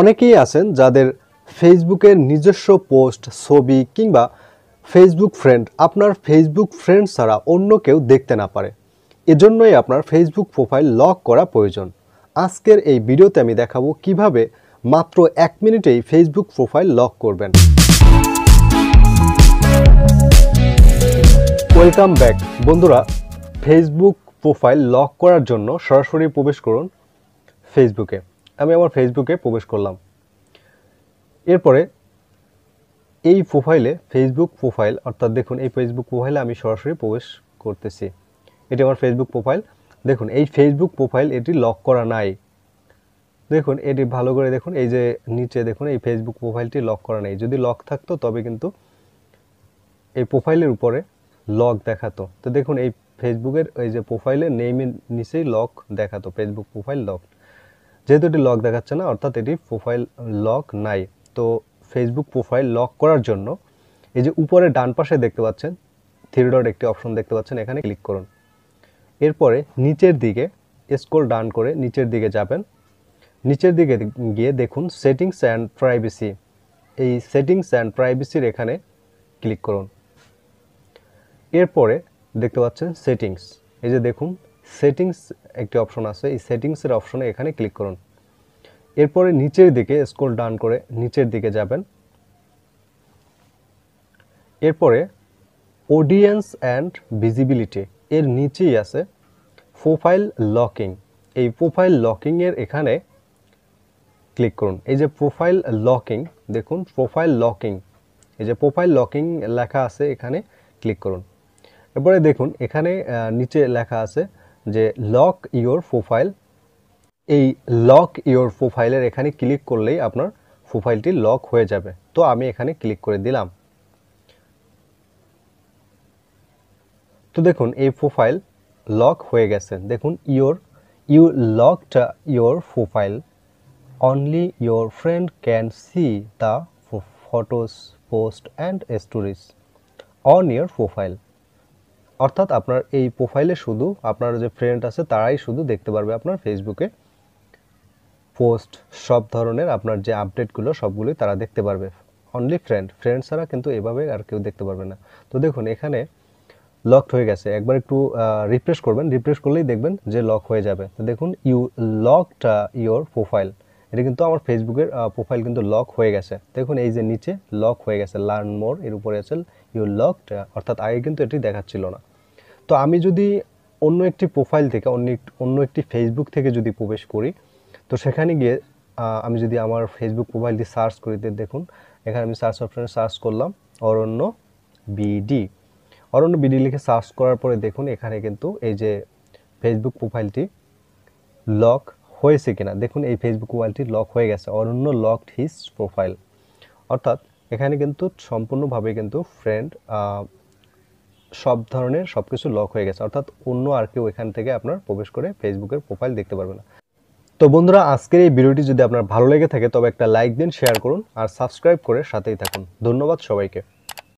অনেকেই আছেন যাদের ফেসবুকের নিজস্ব পোস্ট, ছবি কিংবা ফেসবুক ফ্রেন্ড আপনার ফেসবুক ফ্রেন্ড ছাড়া অন্য কেউ দেখতে না পারে। এজন্যই আপনার ফেসবুক প্রোফাইল লক করা প্রয়োজন। আজকের এই ভিডিওতে আমি দেখাবো কিভাবে মাত্র 1 মিনিটেই ফেসবুক প্রোফাইল লক করবেন। ওয়েলকাম ব্যাক বন্ধুরা। ফেসবুক প্রোফাইল লক করার জন্য সরাসরি প্রবেশ করুন ফেসবুকে। আমি আমার ফেসবুকে প্রবেশ করলাম। এরপরে এই প্রোফাইলে ফেসবুক প্রোফাইল অর্থাৎ দেখুন এই ফেসবুক প্রোফাইলে আমি সরাসরি প্রবেশ করতেছি। এটি আমার ফেসবুক প্রোফাইল। দেখুন এই ফেসবুক প্রোফাইল এটি লক করা নাই। দেখুন এটি ভালো করে দেখুন, এই যে নিচে দেখুন এই ফেসবুক প্রোফাইলটি লক করা নেই। যদি লক থাকতো তবে কিন্তু এই প্রোফাইলের উপরে লক দেখাতো। তো দেখুন এই ফেসবুকের এই যে প্রোফাইলের নেমের নিচেই লক দেখাতো, ফেসবুক প্রোফাইল লক। যেহেতু এটি লক দেখাচ্ছে না অর্থাৎ এটি প্রোফাইল লক নাই। তো ফেসবুক প্রোফাইল লক করার জন্য এই যে উপরে ডান পাশে দেখতে পাচ্ছেন 3 ডট একটি অপশন দেখতে পাচ্ছেন, এখানে ক্লিক করুন। এরপরে নিচের দিকে স্ক্রল ডাউন করে নিচের দিকে যাবেন। নিচের দিকে গিয়ে দেখুন সেটিংস অ্যান্ড প্রাইভেসি। এই সেটিংস অ্যান্ড প্রাইভেসির এখানে ক্লিক করুন। এরপরে দেখতে পাচ্ছেন সেটিংস। এই যে দেখুন সেটিংস একটি অপশন আছে, এই সেটিংসের অপশনে এখানে ক্লিক করুন। এরপরে নিচের দিকে স্ক্রল ডাউন করে নিচের দিকে যাবেন। এরপরে অডিয়েন্স অ্যান্ড ভিজিবিলিটি এর নিচেই আছে প্রোফাইল লকিং। এই প্রোফাইল লকিং এর এখানে ক্লিক করুন। এই যে প্রোফাইল লকিং, দেখুন প্রোফাইল লকিং, এই যে প্রোফাইল লকিং লেখা আছে এখানে ক্লিক করুন। এরপরে দেখুন এখানে নিচে লেখা আছে যে লক ইওর প্রোফাইল। এই লক ইওর প্রোফাইলের এখানে ক্লিক করলেই আপনার প্রোফাইলটি লক হয়ে যাবে। তো আমি এখানে ক্লিক করে দিলাম। তো দেখুন এই প্রোফাইল লক হয়ে গেছে। দেখুন you locked your profile, only your friend can see the photos, post and stories on your profile. অর্থাৎ আপনার এই প্রোফাইলে শুধু আপনার যে ফ্রেন্ড আছে তারাই শুধু দেখতে পারবে আপনার ফেসবুকে পোস্ট, সব ধরনের আপনার যে আপডেটগুলো সবগুলোই তারা দেখতে পারবে। অনলি ফ্রেন্ড ছাড়া কিন্তু এভাবে আর কেউ দেখতে পারবে না। তো দেখুন এখানে লকড হয়ে গেছে। একবার একটু রিফ্রেশ করবেন, রিফ্রেশ করলেই দেখবেন যে লক হয়ে যাবে। তো দেখুন ইউ লকড ইওর প্রোফাইল, এটা কিন্তু আমার ফেসবুকের প্রোফাইল কিন্তু লক হয়ে গেছে। দেখুন এই যে নিচে লক হয়ে গেছে, লার্ন মোর এর উপরে আছে ইউ লকড, অর্থাৎ আগে কিন্তু এটি দেখাচ্ছিল না। তো আমি যদি অন্য একটি প্রোফাইল থেকে অন্য একটি ফেসবুক থেকে যদি প্রবেশ করি, তো সেখানে গিয়ে আমি যদি আমার ফেসবুক প্রোফাইলটি সার্চ করি, দেখুন এখানে আমি সার্চ অপশনে সার্চ করলাম অরণ্য বিডি লিখে সার্চ করার পরে দেখুন এখানে কিন্তু এই যে ফেসবুক প্রোফাইলটি লক হয়েছে কিনা। দেখুন এই ফেসবুক প্রোফাইলটি লক হয়ে গেছে, অরণ্য লকড হিজ প্রোফাইল। অর্থাৎ এখানে কিন্তু সম্পূর্ণভাবে কিন্তু ফ্রেন্ড সব ধরনের সব কিছু লক হয়ে গেছে, অর্থাৎ অন্য আর কেউ এখান থেকে আপনার প্রবেশ করে ফেসবুকের প্রোফাইল দেখতে পারবে না। তো বন্ধুরা আজকের এই ভিডিওটি যদি আপনার ভালো লেগে থাকে তবে একটা লাইক দিন, শেয়ার করুন আর সাবস্ক্রাইব করে সাথেই থাকুন। ধন্যবাদ সবাইকে।